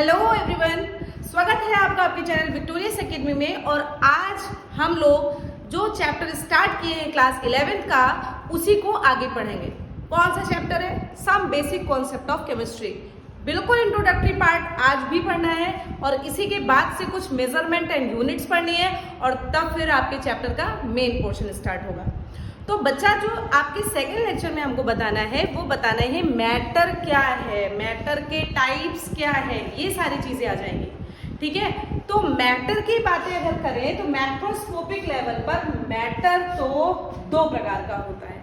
Hello everyone, स्वागत है आपका आपके चैनल विक्टोरियस एकेडमी में। और आज हम लोग जो चैप्टर स्टार्ट किए हैं क्लास 11th का, उसी को आगे पढ़ेंगे। कौन सा चैप्टर है? Some basic concept of chemistry. बिल्कुल इंट्रोडक्टरी पार्ट आज भी पढ़ना है और इसी के बाद से कुछ मेजरमेंट एंड यूनिट्स पढ़नी है और तब फिर आपके चैप्टर का मेन पोर्शन स्टार्ट होगा। तो बच्चा जो आपके सेकेंड लेक्चर में हमको बताना है वो बताना है मैटर क्या है, मैटर के टाइप्स क्या है, ये सारी चीजें आ जाएंगी। ठीक है, तो मैटर की बातें अगर करें तो मैक्रोस्कोपिक लेवल पर मैटर तो दो प्रकार का होता है।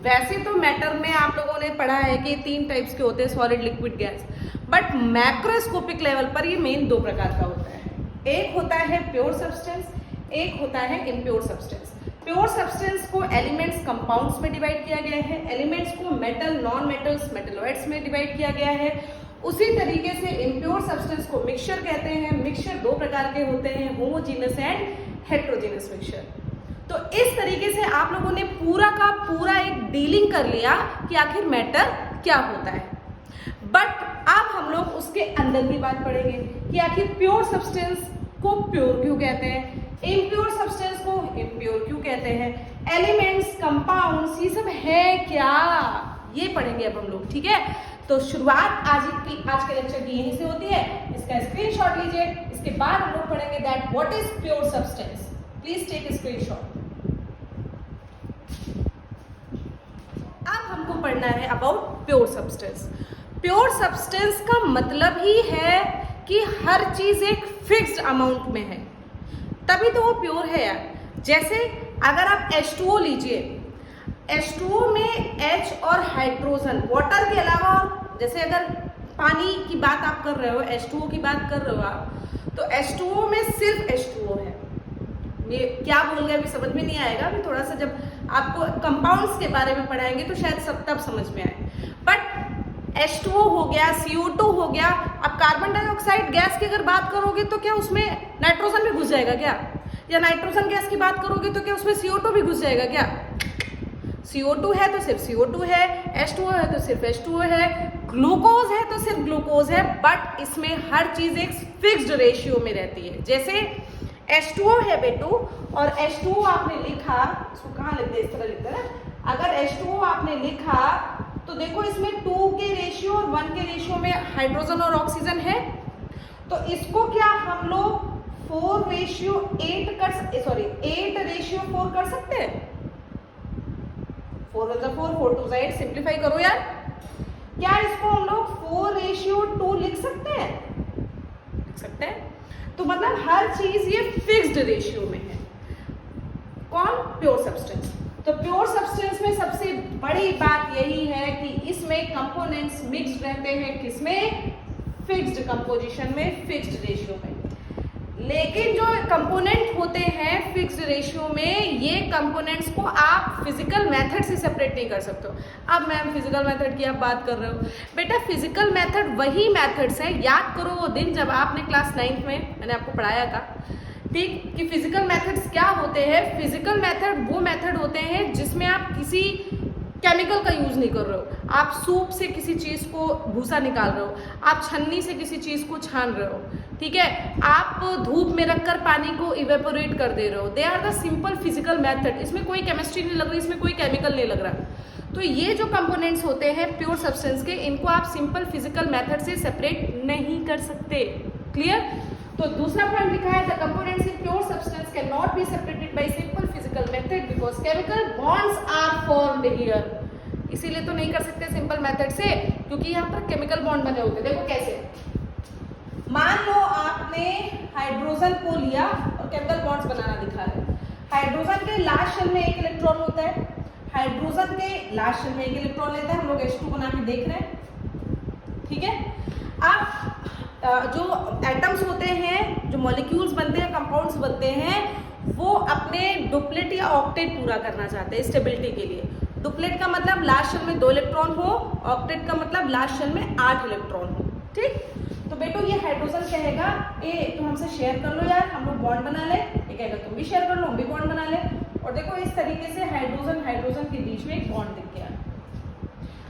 वैसे तो मैटर में आप लोगों ने पढ़ा है कि तीन टाइप्स के होते हैं, solid, liquid, gas, but macroscopic level पर ये मेन दो प्रकार का होता है। एक होता है प्योर सब्सटेंस, एक होता है इम्प्योर सब्सटेंस। प्योर सब्सटेंस को एलिमेंट्स कंपाउंड्स में डिवाइड किया गया है, एलिमेंट्स को मेटल, नॉन मेटल्स, मेटलॉइड्स में डिवाइड किया गया है। उसी तरीके से इम्प्योर सब्सटेंस को मिक्सचर कहते हैं। मिक्सचर दो प्रकार के होते हैं, होमोजीनस एंड हेट्रोजीनस मिक्सचर। तो इस तरीके से आप लोगों ने पूरा का पूरा एक डीलिंग कर लिया कि आखिर मैटर क्या होता है। बट अब हम लोग उसके अंदर की बात पढ़ेंगे कि आखिर प्योर सब्सटेंस को प्योर क्यों कहते हैं, इम्प्योर सब्सटेंस को इम्प्योर क्यों कहते हैं, एलिमेंट्स, कंपाउंड्स, ये सब है क्या, ये पढ़ेंगे अब हम लोग। ठीक है, तो शुरुआत आज के लेक्चर की यहीं से होती है। इसका स्क्रीनशॉट लीजिए, इसके बाद हम लोग पढ़ेंगे that what is pure substance. Please take screenshot. अब हमको पढ़ना है about pure substance. Pure substance का मतलब ही है कि हर चीज एक फिक्स्ड अमाउंट में है, तभी तो वो प्योर है यार। जैसे अगर आप H2O लीजिए, H2O में H और हाइड्रोजन, वाटर के अलावा, जैसे अगर पानी की बात आप कर रहे हो, H2O की बात कर रहे हो आप, तो H2O में सिर्फ H2O है। ये क्या बोल गए अभी समझ में नहीं आएगा, अभी थोड़ा सा जब आपको कंपाउंड्स के बारे में पढ़ाएंगे तो शायद सब तब समझ में आए। बट H2O हो गया, CO2 हो गया। अब कार्बन डाइऑक्साइड गैस की अगर बात करोगे तो क्या उसमें नाइट्रोजन भी घुस जाएगा क्या? या नाइट्रोजन गैस की बात करोगे तो क्या उसमें CO2 भी घुस जाएगा क्या? CO2 है तो सिर्फ CO2 है, H2O है तो सिर्फ H2O है, ग्लूकोज है तो सिर्फ ग्लूकोज है। बट इसमें हर चीज एक फिक्स्ड रेशियो में रहती है। जैसे H2O है बेटू, और H2O आपने लिखा, इसको कहाँ लिखते हैं, इस तरह लिखते हैं ना। अगर H2O आपने लिखा तो देखो इसमें 2 के रेशियो और 1 के रेशियो में हाइड्रोजन और ऑक्सीजन है। तो इसको क्या हम लोग 8 रेशियो 4 कर सकते हैं? 4 1 4, 4 2 8, सिंप्लीफाई करो यार। क्या इसको हम लोग 4 रेशियो 2 लिख सकते हैं? लिख सकते हैं। तो मतलब हर चीज ये फिक्स्ड रेशियो में है। कौन? Pure substance. तो प्योर सब्सटेंस में सबसे बड़ी बात यही है कि इसमें कंपोनेंट्स मिक्स्ड रहते हैं। किसमें? फिक्स्ड कंपोजिशन में, फिक्स्ड रेशियो में। लेकिन जो कंपोनेंट होते हैं फिक्स्ड रेशियो में, ये कंपोनेंट्स को आप फिजिकल मेथड से सेपरेट नहीं कर सकते हो। अब मैम फिजिकल मेथड की आप बात कर रहे हो, बेटा फिजिकल मेथड वही मेथड्स हैं। याद करो वो दिन जब आपने क्लास 9th में मैंने आपको पढ़ाया था, ठीक, कि फिजिकल मेथड्स क्या होते हैं। फिजिकल मेथड वो मेथड होते हैं जिसमें आप किसी केमिकल का यूज नहीं कर रहे हो। आप सूप से किसी चीज को भूसा निकाल रहे हो, आप छन्नी से किसी चीज को छान रहे हो, ठीक है, आप धूप में रखकर पानी को इवेपोरेट कर दे रहे हो। They are the simple physical method. इसमें कोई केमिस्ट्री नहीं लग रही, इसमें कोई केमिकल नहीं लग रहा। तो ये जो कंपोनेंट्स होते हैं प्योर सब्सटेंस के, इनको आप सिंपल फिजिकल मेथड से सेपरेट नहीं कर सकते। क्लियर? तो दूसरा पॉइंट लिखा है the components in pure substance can not be separated by simple physical method because chemical bonds are formed here. इसीलिए तो नहीं कर सकते सिंपल मेथड से, क्योंकि यहाँ पर केमिकल बॉन्ड बने होते हैं। देखो कैसे, मान लो आपने हाइड्रोजन को लिया और केमिकल बॉन्ड्स बनाना दिखा रहे। हाइड्रोजन के लास्ट शेल में एक इलेक्ट्रॉन होता है, हाइड्रोजन के लास्ट शेल में एक इलेक्ट्रॉन लेता है। हम लोग H2 बना के देख रहे हैं, ठीक है। अब जो एटम्स होते हैं, जो मॉलिक्यूल्स बनते हैं, कंपाउंड्स बनते हैं, वो अपने डुप्लेट या ऑक्टेट पूरा करना चाहते हैं स्टेबिलिटी के लिए। डुप्लेट का मतलब लास्ट शेल में 2 इलेक्ट्रॉन हो, ऑक्टेट का मतलब लास्ट शेल में 8 इलेक्ट्रॉन हो, ठीक। तो बेटो ये हाइड्रोजन कहेगा ए तुम हमसे शेयर कर लो यार, हम लोग बॉन्ड बना ले। ये कहेगा तुम भी शेयर कर लो, हम भी बॉन्ड बना ले। और देखो इस तरीके से हाइड्रोजन के बीच में एक बॉन्ड दिख गया।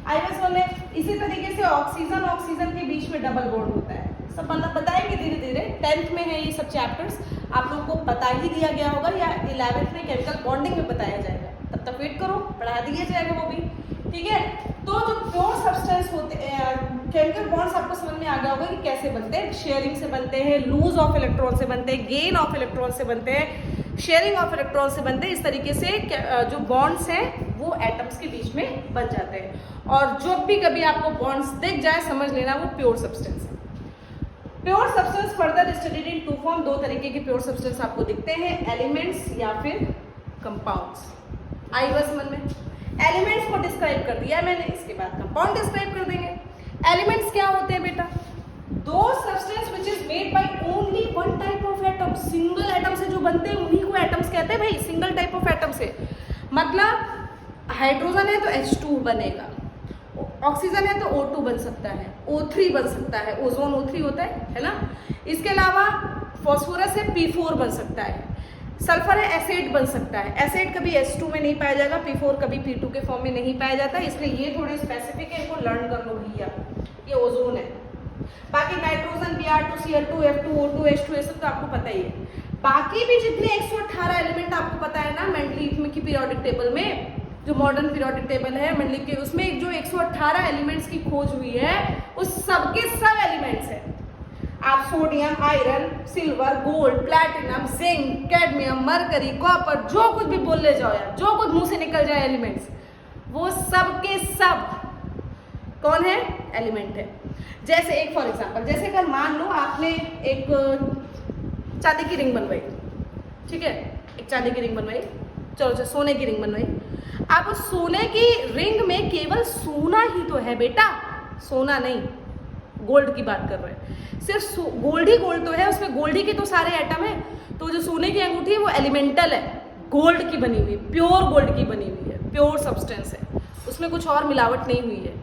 I was बोले इसी तरीके से ऑक्सीजन के बीच में डबल बॉन्ड होता है। सब मतलब बताएंगे धीरे धीरे। 10th में है ये सब चैप्टर्स, आप लोगों को बता ही दिया गया होगा या 11th में केमिकल बॉन्डिंग में बताया जाएगा, तब तक वेट करो, पढ़ा दिया जाएगा वो भी, ठीक है। तो जो प्योर सब्सटेंस होते हैं, केमिकल बॉन्ड्स आपको समझ में आ गया होगा कि कैसे बनते हैं। शेयरिंग से बनते हैं, लूज ऑफ इलेक्ट्रॉन से बनते हैं, गेन ऑफ इलेक्ट्रॉन से बनते हैं, शेयरिंग ऑफ इलेक्ट्रॉन से बनते हैं। इस तरीके से जो बॉन्ड्स हैं वो एटम्स के बीच में बन जाते हैं। और जब भी कभी आपको बॉन्ड्स दिख जाए समझ लेना वो प्योर सब्सटेंस है। Pure substance further studied in two form, दो तरीके के प्योर सब्सटेंस आपको दिखते हैं, एलिमेंट्स या फिर कंपाउंड्स। आई बस मन में एलिमेंट्स को डिस्क्राइब कर दिया मैंने, इसके बाद कंपाउंड डिस्क्राइब कर देंगे। एलिमेंट्स क्या होते हैं बेटा? दो substance which is made by only one type of atom, single atom से जो बनते हैं उन्हीं को एटम्स कहते हैं भाई, सिंगल टाइप ऑफ एटम से। मतलब हाइड्रोजन है तो H2 बनेगा, ऑक्सीजन है तो O2 बन सकता है, O3 बन सकता है, ओजोन O3 होता है ना। इसके अलावा फॉस्फोरस है P4 बन सकता है, सल्फर है एसिड बन सकता है। एसिड कभी H2 में नहीं पाया जाएगा, P4 कभी P2 के फॉर्म में नहीं पाया जाता, इसलिए ये थोड़े स्पेसिफिक है, इनको लर्न कर लो भैया। ये ओजोन है, बाकी nitrogen Br2 Cl2 F2 O2 H2 ये सब तो आपको पता ही है। बाकी भी जितने 118 एलिमेंट आपको पता है ना मेंडलीव की पीरियोडिक टेबल में, जो मॉडर्न पीरियोडिक टेबल है मेंडलीव के, उसमें जो 118 एलिमेंट्स की खोज हुई है उस सबके सब एलिमेंट्स है। आप sodium, iron, silver, gold, platinum, zinc, cadmium, mercury, copper, जो कुछ भी बोल ले जाओ यार, जो कुछ मुंह से निकल जाए एलिमेंट्स, वो सब के सब कौन है? एलिमेंट है। जैसे एक फॉर एग्जांपल, जैसे अगर मान लो आपने एक चांदी की रिंग बनवाई, ठीक है, एक चांदी की रिंग बनवाई, चलो सोने की रिंग बनवाई। अब सोने की रिंग में केवल सोना ही तो है बेटा, सोना नहीं, गोल्ड की बात कर रहे हैं, सिर्फ गोल्ड ही गोल्ड तो है, उसमें गोल्ड ही के तो सारे एटम है। तो जो सोने की अंगूठी है वो एलिमेंटल है, गोल्ड की बनी हुई, प्योर गोल्ड की बनी हुई है, प्योर सब्सटेंस है, उसमें कुछ और मिलावट नहीं हुई है।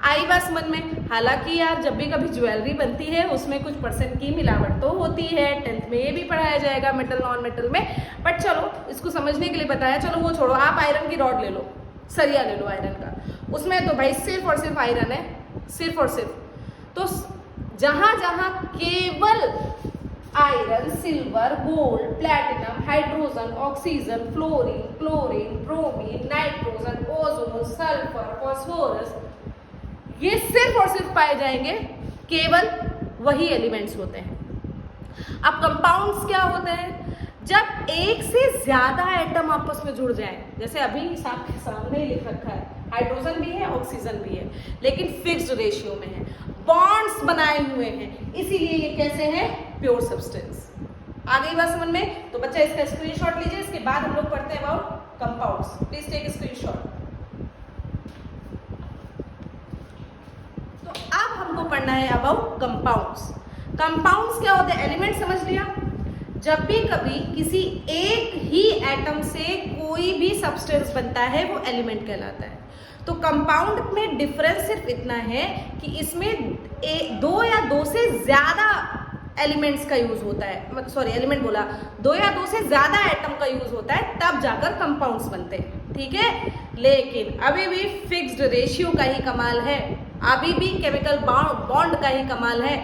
आई बात समझ में? हालांकि यार जब भी कभी ज्वेलरी बनती है उसमें कुछ परसेंट की मिलावट तो होती है, 10th में ये भी पढ़ाया जाएगा मेटल नॉन मेटल में, बट चलो इसको समझने के लिए बताया। चलो वो छोड़ो, आप आयरन की रॉड ले लो, सरिया ले लो आयरन का, उसमें तो भाई सिर्फ और सिर्फ आयरन है, सिर्फ और सिर्फ। तो जहां जहां केवल iron, silver, gold, platinum, hydrogen, oxygen, fluorine, chlorine, bromine, nitrogen, ozone, sulphur, phosphorus, ये सिर्फ और सिर्फ पाए जाएंगे, केवल वही एलिमेंट्स होते हैं। अब कंपाउंड्स क्या होते हैं? जब एक से ज्यादा एटम आपस में जुड़ जाए, जैसे अभी आपके सामने ही लिख रखा है, हाइड्रोजन भी है, ऑक्सीजन भी है, लेकिन फिक्स्ड रेशियो में है, बॉन्ड्स बनाए हुए हैं, इसीलिए ये कैसे हैं? Pure substance. आ गई बात समझ में? तो बच्चा इसका स्क्रीनशॉट लीजिए, इसके बाद हम लोग पढ़ते हैं about compounds. Please take screenshot. तो अब हमको पढ़ना है अबाउट कंपाउंड्स। कंपाउंड्स क्या होते हैं? एलिमेंट समझ लिया। जब भी कभी किसी एक ही एटम से कोई भी सब्सटेंस बनता है वो एलिमेंट कहलाता है। तो कंपाउंड में डिफरेंस सिर्फ इतना है कि इसमें दो या दो से ज्यादा एलिमेंट्स का यूज होता है, सॉरी एलिमेंट बोला, दो या दो से ज्यादा एटम का यूज होता है, तब जाकर कंपाउंड्स बनते हैं, ठीक है। लेकिन अभी भी फिक्स्ड रेशियो का ही कमाल है, अभी भी केमिकल बॉन्ड का ही कमाल है,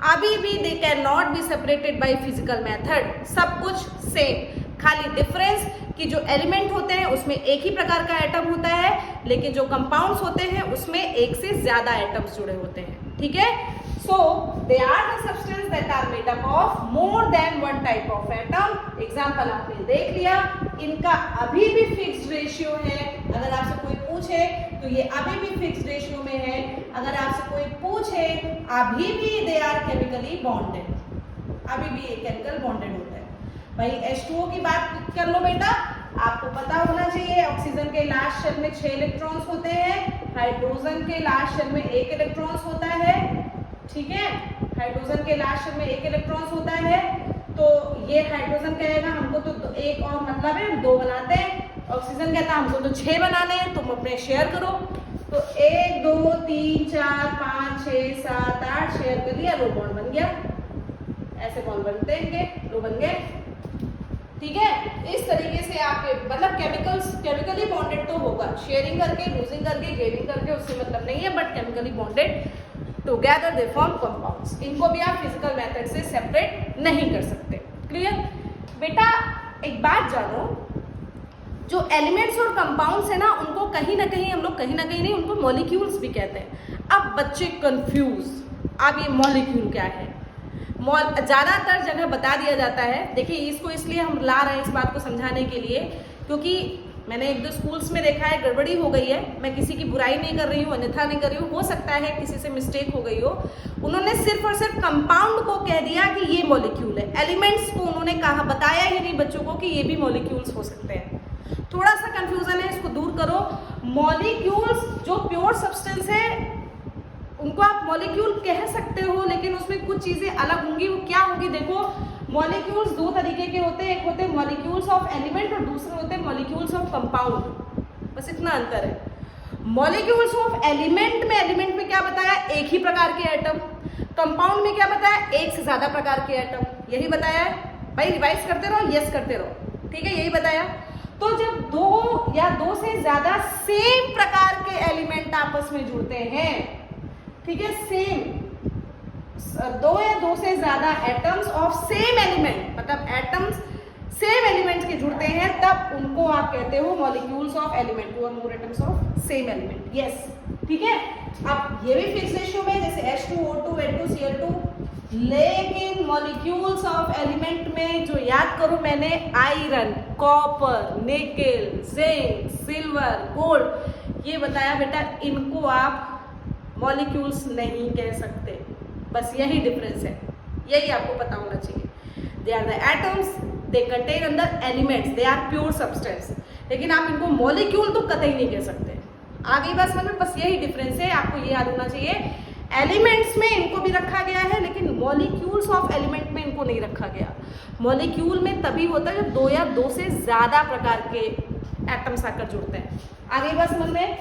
अभी भी they can not be separated by physical method, सब कुछ सेम, खाली डिफरेंस कि जो एलिमेंट होते हैं उसमें एक ही प्रकार का एटम होता है, लेकिन जो कंपाउंड्स होते हैं उसमें एक से ज्यादा एटम्स जुड़े होते हैं, ठीक है। So they are the substance that are made up of more than one type of atom. Example आपने देख लिया, इनका अभी भी फिक्स्ड रेशियो है। अगर आपसे कोई पूछे तो ये अभी भी फिक्स्ड रेशियो में है। अगर आपसे कोई पूछे अभी भी दे आर केमिकली बॉन्डेड, अभी भी ये केमिकल बॉन्डेड होता है। भाई H2O की बात कर लो बेटा, आपको पता होना चाहिए ऑक्सीजन के लास्ट शेल में 6 इलेक्ट्रॉन्स होते हैं, हाइड्रोजन के लास्ट शेल में 1 इलेक्ट्रॉन्स होता है, ठीक है। हाइड्रोजन के लास्ट शेल में 1 इलेक्ट्रॉन्स होता है, तो ये हाइड्रोजन कहेगा हमको तो एक और मतलब है 2 बनाते हैं, ऑक्सीजन कहता है हमको तो 6 बनाने हैं, तुम अपने शेयर करो। तो 1 2 3 4 5 6 7 8 शेयर कर दिया, लो बॉन्ड बन गया। ऐसे बॉन्ड बनते हैं, लो बन गए, ठीक है। इस तरीके से आपके मतलब केमिकली बॉन्डेड तो होगा, शेयरिंग करके, लूजिंग करके, गेनिंग करके उससे मतलब नहीं है, but chemically bonded together they form compounds. इनको भी आप फिजिकल मेथड से सेपरेट नहीं कर सकते। क्लियर? बेटा एक बात जानो, जो एलिमेंट्स और कंपाउंड्स है ना, उनको कहीं ना कहीं हम लोग कहीं ना कहीं नहीं, उनको मॉलिक्यूल्स भी कहते हैं। अब बच्चे कंफ्यूज, अब ये मॉलिक्यूल क्या है? ज़्यादातर जगह बता दिया जाता है। देखिए इसको इसलिए हम ला रहे हैं इस बात को समझाने के लिए, क्योंकि मैंने एक दो स्कूल्स में देखा है गड़बड़ी हो गई है। मैं किसी की बुराई नहीं कर रही हूँ, अन्यथा नहीं कर रही हूँ, हो सकता है किसी से मिस्टेक हो गई हो। उन्होंने सिर्फ और सिर्फ कंपाउंड को कह दिया कि ये मॉलिक्यूल है, एलिमेंट्स को उन्होंने कहा, बताया ही नहीं बच्चों को कि ये भी मॉलिक्यूल्स हो सकते हैं। थोड़ा सा कंफ्यूजन है, इसको दूर करो। मॉलिक्यूल्स जो प्योर सब्सटेंस है उनको आप मॉलिक्यूल कह सकते हो, लेकिन उसमें कुछ चीजें अलग होंगी। वो क्या होगी? देखो मॉलिक्यूल्स दो तरीके के होते हैं, एक होते हैं मॉलिक्यूल्स ऑफ एलिमेंट और दूसरे होते हैं मॉलिक्यूल्स ऑफ कंपाउंड। बस इतना अंतर है। मॉलिक्यूल्स ऑफ एलिमेंट में क्या बताया? एक ही प्रकार के एटम। कंपाउंड में क्या बताया? एक से ज्यादा प्रकार के एटम। यही बताया है भाई, रिवाइज करते रहो, यस करते रहो, ठीक है? यही बताया। तो जब दो या दो से ज्यादा सेम प्रकार के एलिमेंट आपस में जुड़ते हैं, ठीक है, सेम दो या दो से ज्यादा एटम्स ऑफ सेम एलिमेंट, मतलब एटम्स सेम एलिमेंट्स के जुड़ते हैं, तब उनको आप कहते हो molecules of element, to or more atoms of same element. Yes, ठीक है। अब ये भी फिक्स रेशियो में, जैसे H2O2 N2Cl2, लेकिन मॉलिक्यूल्स ऑफ एलिमेंट में जो याद करो मैंने, iron, copper, nickel, zinc, silver, gold, ये बताया बेटा, इनको आप मॉलिक्यूल्स नहीं कह सकते। बस यही डिफरेंस है, यही आपको पता होना चाहिए। They are the atoms, they contain अंदर elements, they are pure substance, लेकिन आप इनको मॉलिक्यूल तो कतई नहीं कह सकते। आगे बस समझ में, बस यही डिफरेंस है, आपको ये याद होना चाहिए। एलिमेंट्स में इनको भी रखा गया है, लेकिन मॉलिक्यूल्स ऑफ एलिमेंट में इनको नहीं रखा गया। मॉलिक्यूल में तभी होता है जब दो या दो से ज्यादा प्रकार के एटम्स आकर जुड़ते हैं। आगे बस समझ में।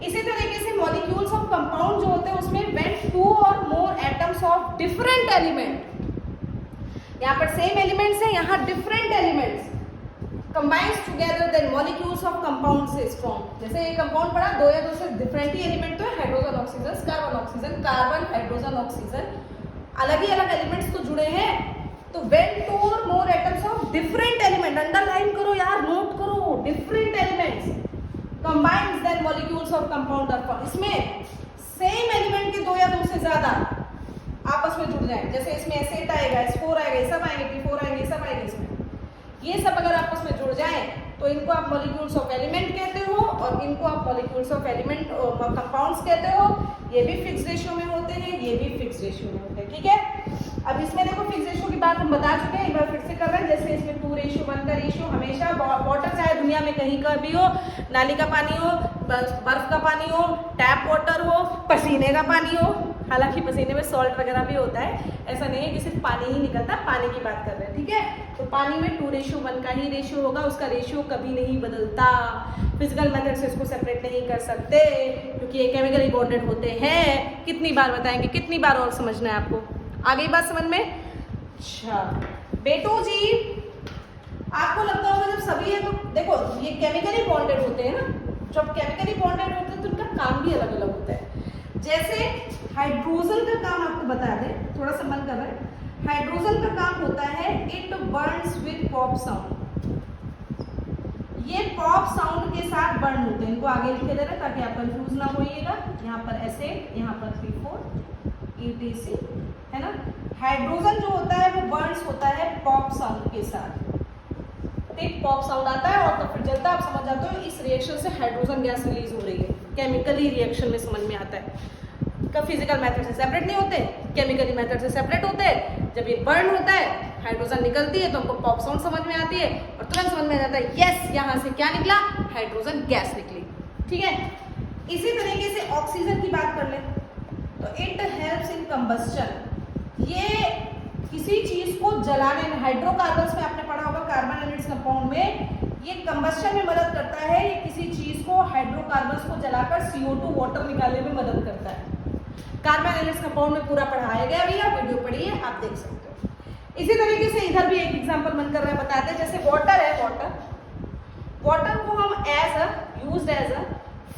इसी तरीके से मॉलिक्यूल्स ऑफ कंपाउंड जो होते हैं उसमें when two or more atoms of different element, यहाँ पर सेम एलिमेंट्स है, यहाँ different elements combines together, then molecules of compounds is form. जैसे ये कंपाउंड पड़ा, दो या दो से डिफरेंट ही एलिमेंट तो है, hydrogen oxygen, carbon oxygen, carbon hydrogen oxygen, अलग ही अलग एलिमेंट्स तो जुड़े हैं। तो when two or more atoms of different element, underline करो यार, नोट करो, different elements combines then molecules of compound are formed। इसमें सेम एलिमेंट के दो या दो से ज्यादा आपस में जुड़ जाए, जैसे इसमें S8 आएगा, S4 आएगा, ये सब आएंगे, P4 आएंगे, ये सब आएंगे। इसमें ये सब अगर आपस में जुड़ जाए तो इनको आप मॉलिक्यूल्स ऑफ एलिमेंट कहते हो, और इनको आप मॉलिक्यूल्स ऑफ एलिमेंट कंपाउंड्स कहते हो। ये भी फिक्स रेशियो में होते हैं, ये भी फिक्स रेशियो में होते हैं, ठीक है। अब इसमें देखो फिक्स रेशियो की बात हम बता चुके हैं, एक बार फिर से कर रहे हैं। जैसे इसमें 2:1 का रेशियो हमेशा, वाटर चाहे दुनिया में कहीं का भी हो, नाली का पानी हो, बर्फ का पानी हो, टैप वाटर हो, पसीने का पानी हो, हालांकि पसीने में सॉल्ट वगैरह भी होता है, ऐसा नहीं है कि सिर्फ पानी ही निकलता, पानी की बात कर रहे हैं, ठीक है। तो पानी में 2:1 का ही रेशियो होगा, उसका रेशियो कभी नहीं बदलता। फिजिकल मेथड से इसको सेपरेट नहीं कर सकते, क्योंकि ये केमिकली बॉन्डेड होते हैं। कितनी बार बताएंगे, कितनी बार और समझना है आपको? आगे बात समझ में? अच्छा बेटू जी, आपको लगता होगा जब सभी है तो देखो ये केमिकली बॉन्डेड होते हैं ना, जब केमिकली बॉन्डेड होते हैं तो इनका काम भी अलग अलग होता है। जैसे हाइड्रोजन का काम आपको बता दें, थोड़ा सा मन कर रहा है। हाइड्रोजन का काम होता है it Burns with pop sound. ये पॉप साउंड के साथ बर्न होते हैं, इनको आगे लिखे दे रहे ताकि आप कंफ्यूज ना होइएगा। यहाँ पर S8, यहाँ पर P4 ETC, है ना। हाइड्रोजन जो होता है वो बर्न्स होता है पॉप साउंड के साथ, ठीक। पॉप साउंड आता है और तो फिर जलता है। आप समझ जाते हो इस रिएक्शन से हाइड्रोजन गैस रिलीज हो रही है, केमिकली रिएक्शन में समझ में आता है। कब फिजिकल मेथड से सेपरेट नहीं होते, केमिकली मेथड से सेपरेट होते हैं। जब ये बर्न होता है, हाइड्रोजन निकलती है तो हमको पॉप साउंड समझ में आती है और तुरंत समझ में आ जाता है यस, यहाँ से क्या निकला, हाइड्रोजन गैस निकली, ठीक है। इसी तरीके से ऑक्सीजन की बात कर ले तो इट हेल्प्स इन कंबस्टन। ये किसी चीज को जलाने में, हाइड्रोकार्बन्स में आपने पढ़ा होगा, कार्बन एंड इट्स कंपाउंड में, ये कंबस्टन में मदद करता है। ये किसी चीज को, हाइड्रोकार्बन्स को जलाकर CO2 वाटर निकालने में मदद करता है। कार्बन एंड इट्स कंपाउंड में पूरा पढ़ाया गया भैया, वीडियो पढ़िए, आप देख सकते हो। इसी तरीके से इधर भी एक एग्जांपल मन कर रहा है, बताते हैं। जैसे वाटर है, वाटर को हम used as a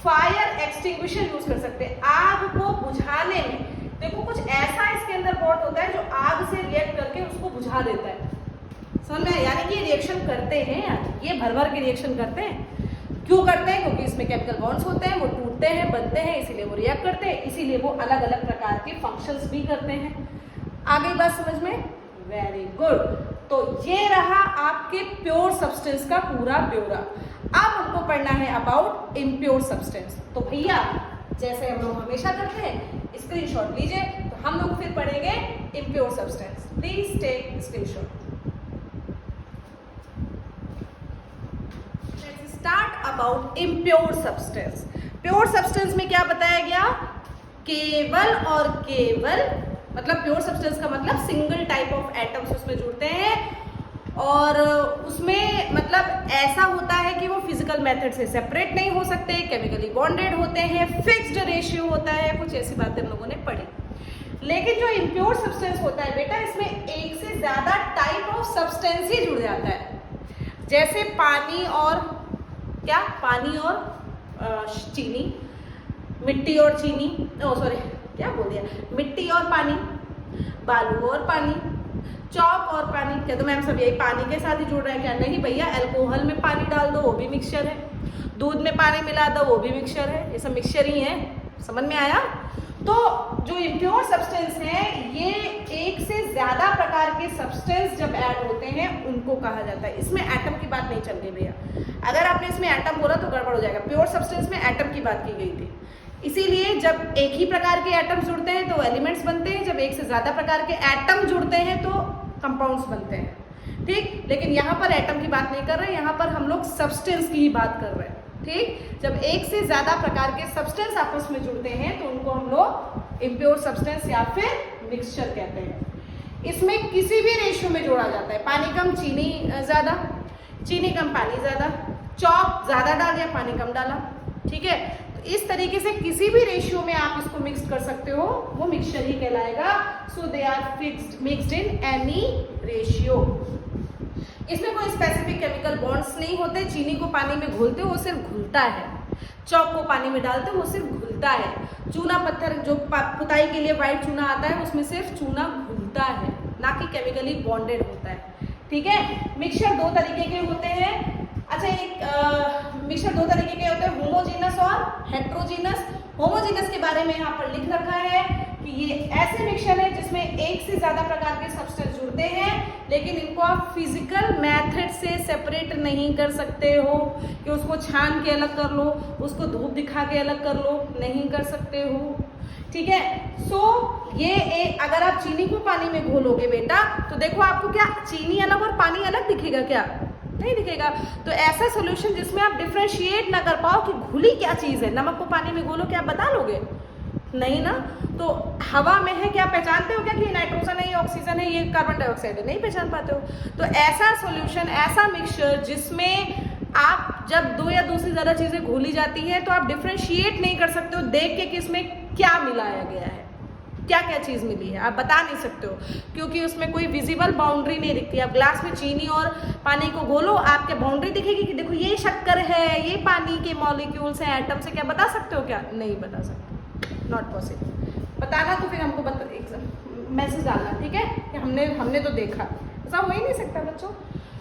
fire extinguisher use कर सकते हैं। आग को बुझाने में देखो कुछ ऐसा इसके अंदर पॉट होता है जो आग से रिएक्ट करके उसको बुझा देता है, समझ में? यानी कि ये रिएक्शन करते हैं यार, ये भर भर के रिएक्शन करते हैं। क्यों करते हैं? क्योंकि इसमें केमिकल बॉन्ड्स होते हैं, वो टूटते हैं, बनते हैं, इसीलिए वो रिएक्ट करते हैं, इसीलिए वो अलग अलग प्रकार के फंक्शंस भी करते हैं। आगे बात समझ में? Very good. तो ये रहा आपके प्योर सब्सटेंस का पूरा ब्यौरा। अब हमको पढ़ना है अबाउट इम्प्योर सब्सटेंस। तो भैया जैसे हम लोग हमेशा करते हैं, स्क्रीनशॉट लीजिए। तो हम लोग फिर पढ़ेंगे impure substance. Please take screenshot. Start about impure substance. Pure substance में क्या बताया गया? केवल और केवल, मतलब प्योर सब्सटेंस का मतलब सिंगल टाइप ऑफ एटम्स उसमें जुड़ते हैं और उसमें मतलब ऐसा होता है कि वो फिजिकल मेथड से सेपरेट नहीं हो सकते, केमिकली बॉन्डेड होते हैं, फिक्स्ड रेशियो होता है, कुछ ऐसी बातें हम लोगों ने पढ़ी। लेकिन जो इम्प्योर सब्सटेंस होता है बेटा, इसमें एक से ज्यादा टाइप ऑफ सब्सटेंस ही जुड़ जाता है। जैसे पानी और क्या, पानी और चीनी, मिट्टी और चीनी, सॉरी क्या बोल दिया, मिट्टी और पानी, बालू और पानी, चौक और पानी। क्या तो मैम सब यही पानी के साथ ही जुड़ रहे हैं क्या? नहीं भैया, अल्कोहल में पानी डाल दो वो भी मिक्सचर है, दूध में पानी मिला दो वो भी मिक्सचर है, ये सब मिक्सचर ही है। समझ में आया? तो जो इम्प्योर सब्सटेंस है, ये एक से ज्यादा प्रकार के सब्सटेंस जब ऐड होते हैं उनको कहा जाता है। इसमें एटम की बात नहीं चल रही भैया, अगर आपने इसमें एटम बोला तो गड़बड़ हो जाएगा। प्योर सब्सटेंस में एटम की बात की गई थी, इसीलिए जब एक ही प्रकार के एटम्स जुड़ते हैं तो एलिमेंट्स बनते हैं, जब एक से ज्यादा प्रकार के एटम जुड़ते हैं तो कंपाउंड्स बनते हैं। ठीक, लेकिन यहाँ पर एटम की बात नहीं कर रहे, यहाँ पर हम लोग सब्सटेंस की ही बात कर रहे हैं। ठीक, जब एक से ज्यादा प्रकार के सब्सटेंस आपस में जुड़ते हैं तो उनको हम लोग इम्प्योर सब्सटेंस या फिर मिक्सचर कहते हैं। इसमें किसी भी रेशियो में जोड़ा जाता है, पानी कम चीनी ज्यादा, चीनी कम पानी ज्यादा, चौक ज्यादा डाल या पानी कम डाला। ठीक है, तो इस तरीके से किसी भी रेशियो में आप इसको मिक्स कर सकते हो, वो मिक्सचर ही कहलाएगा। So they are fixed mixed in any ratio. इसमें कोई स्पेसिफिक केमिकल बॉन्ड्स नहीं होते। चीनी को पानी में घोलते हो वो सिर्फ घुलता है, चौक को पानी में डालते हो वो सिर्फ घुलता है, चूना पत्थर जो पुताई के लिए व्हाइट चूना आता है उसमें सिर्फ चूना घुलता है, ना कि केमिकली बॉन्डेड होता है। ठीक है, मिक्सचर दो तरीके के होते हैं। अच्छा, एक मिक्सचर दो तरीके के होते हैं, होमोजीनस और हेट्रोजीनस। होमोजीनस के बारे में यहाँ पर लिख रखा है कि ये ऐसे मिक्सचर है जिसमें एक से ज्यादा प्रकार के सब्सटेंस जुड़ते हैं, लेकिन इनको आप फिजिकल मेथड से सेपरेट नहीं कर सकते हो कि उसको छान के अलग कर लो, उसको धूप दिखा के अलग कर लो, नहीं कर सकते हो। ठीक है, सो ये अगर आप चीनी को पानी में घोलोगे बेटा, तो देखो आपको क्या चीनी अलग और पानी अलग दिखेगा क्या? नहीं दिखेगा। तो ऐसा सॉल्यूशन जिसमें आप डिफरेंशिएट ना कर पाओ कि घुली क्या चीज है, नमक को पानी में घोलो, क्या बता लोगे? नहीं ना। तो हवा में है, क्या पहचानते हो क्या कि नाइट्रोजन है, ये ऑक्सीजन है, ये कार्बन डाइऑक्साइड है? नहीं पहचान पाते हो। तो ऐसा सॉल्यूशन, ऐसा मिक्सचर जिसमें आप जब दो या दो से ज्यादा चीजें घोली जाती है तो आप डिफरेंशिएट नहीं कर सकते हो देख के कि इसमें क्या मिलाया गया है, क्या क्या चीज मिली है, आप बता नहीं सकते हो, क्योंकि उसमें कोई विजिबल बाउंड्री नहीं दिखती। आप ग्लास में चीनी और पानी को घोलो, आपके बाउंड्री दिखेगी कि देखो ये शक्कर है, ये पानी के मॉलिक्यूल्स हैं, एटम्स है, क्या बता सकते हो क्या? नहीं बता सकते, नॉट पॉसिबल। बताना तो फिर हमको मैसेज डालना, ठीक है, कि हमने तो देखा, ऐसा हो ही नहीं सकता बच्चों।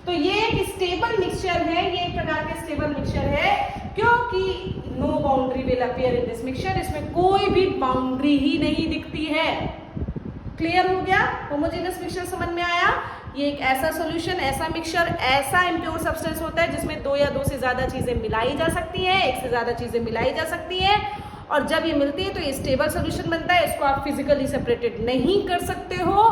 तो ये एक स्टेबल मिक्सचर है, ये एक प्रकार के स्टेबल मिक्सचर है, क्योंकि no boundary will appear in this mixture, इसमें कोई भी बाउंड्री ही नहीं दिखती है। क्लियर हो गया? होमोजेनस मिक्सचर समझ में आया? ये एक ऐसा सॉल्यूशन, ऐसा मिक्सचर, ऐसा इम्प्योर सब्सटेंस होता है जिसमें दो या दो से ज्यादा चीजें मिलाई जा सकती है, एक से ज्यादा चीजें मिलाई जा सकती है, और जब ये मिलती है तो ये स्टेबल सॉल्यूशन बनता है। इसको आप फिजिकली सेपरेटेड नहीं कर सकते हो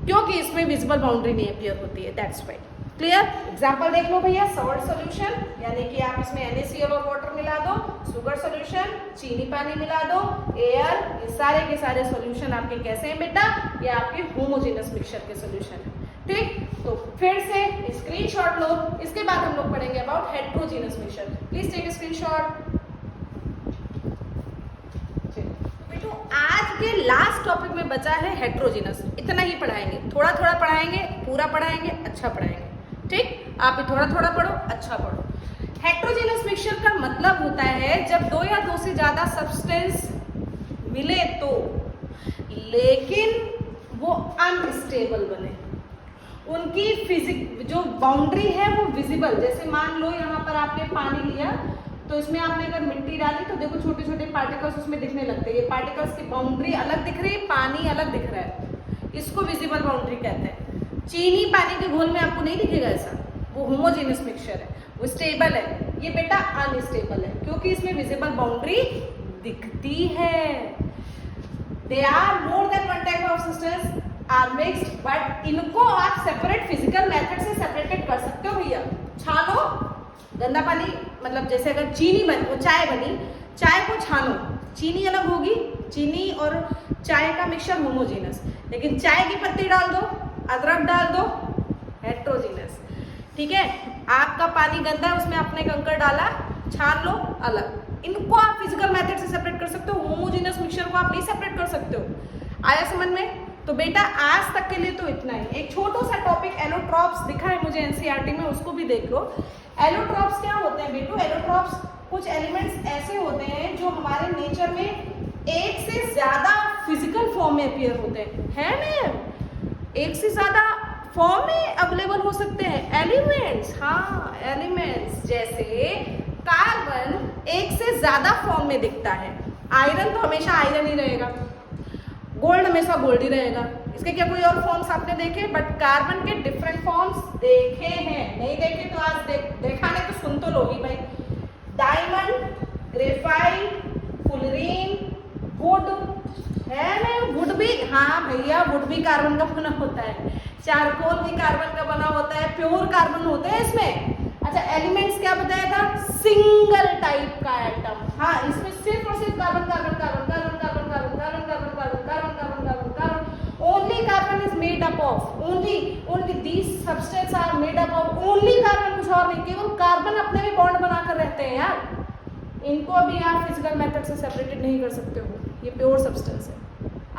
क्योंकि इसमें विजिबल बाउंड्री नहीं अपीयर होती है, दैट्स व्हाई। क्लियर? एग्जांपल देख लो भैया, सॉल्ट सॉल्यूशन, यानी कि आप इसमें NaCl और वाटर मिला दो, शुगर सॉल्यूशन, चीनी पानी मिला दो, एयर, ये सारे के सारे सॉल्यूशन आपके कैसे हैं बेटा? ये आपके होमोजेनस मिक्सचर के सॉल्यूशन है। ठीक, तो फिर से स्क्रीनशॉट लो, इसके बाद हम लोग पढ़ेंगे about heterogeneous mixture. Please take screenshot. तो आज के लास्ट टॉपिक में बचा है हेट्रोजेनस, इतना ही पढ़ाएंगे, थोड़ा थोड़ा पढ़ाएंगे, पूरा पढ़ाएंगे, अच्छा पढ़ाएंगे। ठीक, आप थोड़ा थोड़ा पढ़ो, अच्छा पढ़ो। हेट्रोजेनस मिक्सचर का मतलब होता है जब दो या दो से ज्यादा सब्सटेंस मिले तो लेकिन वो अनस्टेबल बने, उनकी फिजिक जो बाउंड्री है वो विजिबल। जैसे मान लो यहाँ पर आपने पानी लिया, तो इसमें आपने अगर मिट्टी डाली तो देखो छोटे छोटे पार्टिकल्स उसमें दिखने लगते हैं। ये पार्टिकल्स की बाउंड्री अलग दिख रही है, पानी अलग दिख रहा है, इसको विजिबल बाउंड्री कहते हैं। चीनी पानी के घोल में आपको नहीं दिखेगा ऐसा, वो होमोजेनियस मिक्सचर है, वो स्टेबल है। ये बेटा अनस्टेबल है क्योंकि इसमें विजिबल बाउंड्री दिखती है। They are more than one type of substance are mixed, but इनको आप सेपरेट फिजिकल मेथड से सेपरेटेड कर सकते हो भैया। छानो गंदा पानी, मतलब जैसे अगर चीनी बनी, वो चाय बनी, चाय को छानो, चीनी अलग होगी, चीनी और चाय का मिक्सचर होमोजेनस, लेकिन चाय की पत्ती डाल दो, अदरक डाल दो, हेट्रोजीनस। ठीक है, आपका पानी गंदा है, उसमें आपने कंकड़ डाला, छान लो, अलग। इनको आप फिजिकल मेथड से सेपरेट कर सकते हो, होमोजेनस मिक्सचर को आप नहीं सेपरेट कर सकते हो। आया समझ में? तो बेटा आज तक के लिए तो इतना ही। एक छोटा सा टॉपिक एलोट्रॉप्स दिखा है मुझे एनसीईआरटी में, उसको भी देख लो। एलोट्रॉप्स क्या होते हैं बेटू? एलोट्रॉप्स कुछ एलिमेंट्स ऐसे होते हैं जो हमारे नेचर में एक से ज्यादा फिजिकल फॉर्म में अपीयर होते हैं, है ना? एक से ज्यादा फॉर्म में अवेलेबल हो सकते हैं एलिमेंट्स। हाँ, एलिमेंट्स जैसे कार्बन एक से ज्यादा फॉर्म में दिखता है, आयरन तो हमेशा आयरन ही रहेगा, गोल्ड हमेशा गोल्ड ही रहेगा। इसके क्या कोई और फॉर्म्स आपने देखे? बट कार्बन के डिफरेंट फॉर्म्स देखे हैं, नहीं देखे तो आज देखा नहीं तो सुन तो लोगी भाई। डायमंड, ग्रेफाइट, फुलरीन, वुड है ना, वुड भी, हाँ भैया वुड भी कार्बन का बना होता है, चारकोल भी कार्बन का बना होता है, प्योर कार्बन होते हैं इसमें। अच्छा, एलिमेंट्स क्या बताया था? सिंगल टाइप का एटम। हाँ, इसमें सिर्फ और सिर्फ carbon carbon carbon carbon carbon carbon carbon carbon carbon carbon carbon carbon carbon, only carbon is made up of, only these substance are made up of only carbon, कुछ और नहीं, केवल कार्बन अपने में बॉन्ड बनाकर रहते हैं यार। इनको अभी आप फिजिकल मेथड से सेपरेटेड नहीं कर सकते हो, ये प्योर सब्सटेंस है।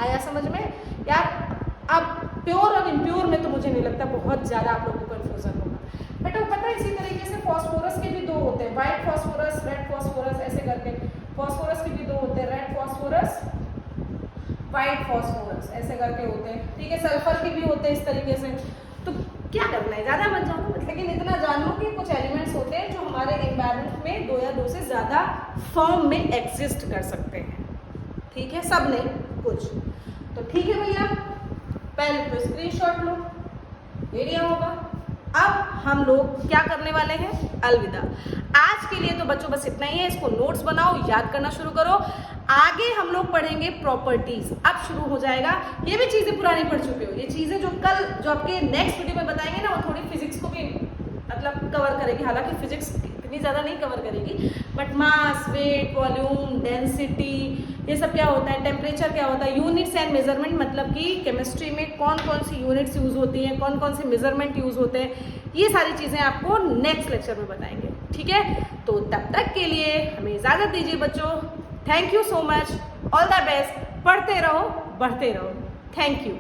आया समझ में यार? अब प्योर और इम्प्योर में तो मुझे नहीं लगता बहुत ज्यादा आप लोगों को कंफ्यूजन होगा। बेटा पता है इसी तरीके से फॉस्फोरस के भी दो होते हैं, व्हाइट फॉस्फोरस, रेड फॉस्फोरस, ऐसे करके फॉस्फोरस के भी दो होते हैं, रेड फॉस्फोरस, व्हाइट फॉस्फोरस, ऐसे करके होते हैं। ठीक है, सल्फर के भी होते हैं इस तरीके से। तो क्या करना है, ज्यादा मत जानो, लेकिन इतना जानो कि कुछ एलिमेंट्स होते हैं जो हमारे एनवायरनमेंट में दो या दो से ज्यादा फॉर्म में एग्जिस्ट कर सकते हैं। ठीक है, सब नहीं कुछ। तो ठीक है भैया, पहले तो स्क्रीनशॉट लो, एरिया होगा। अब हम लोग क्या करने वाले हैं? अलविदा। आज के लिए तो बच्चों बस इतना ही है, इसको नोट्स बनाओ, याद करना शुरू करो। आगे हम लोग पढ़ेंगे प्रॉपर्टीज, अब शुरू हो जाएगा। ये भी चीजें पुरानी पढ़ चुके हो, ये चीजें जो कल जो आपके नेक्स्ट वीडियो में बताएंगे ना, वो थोड़ी फिजिक्स को भी मतलब कवर करेगी, हालांकि फिजिक्स इतनी ज़्यादा नहीं कवर करेगी, but mass, weight, volume, density, ये सब क्या होता है, टेम्परेचर क्या होता है, यूनिट्स एंड मेजरमेंट, मतलब कि केमिस्ट्री में कौन कौन सी यूनिट्स यूज़ होती हैं, कौन कौन से मेजरमेंट यूज़ होते हैं, ये सारी चीज़ें आपको नेक्स्ट लेक्चर में बताएंगे। ठीक है, तो तब तक के लिए हमें इजाज़त दीजिए बच्चों। Thank you so much, all the best, पढ़ते रहो, बढ़ते रहो। Thank you.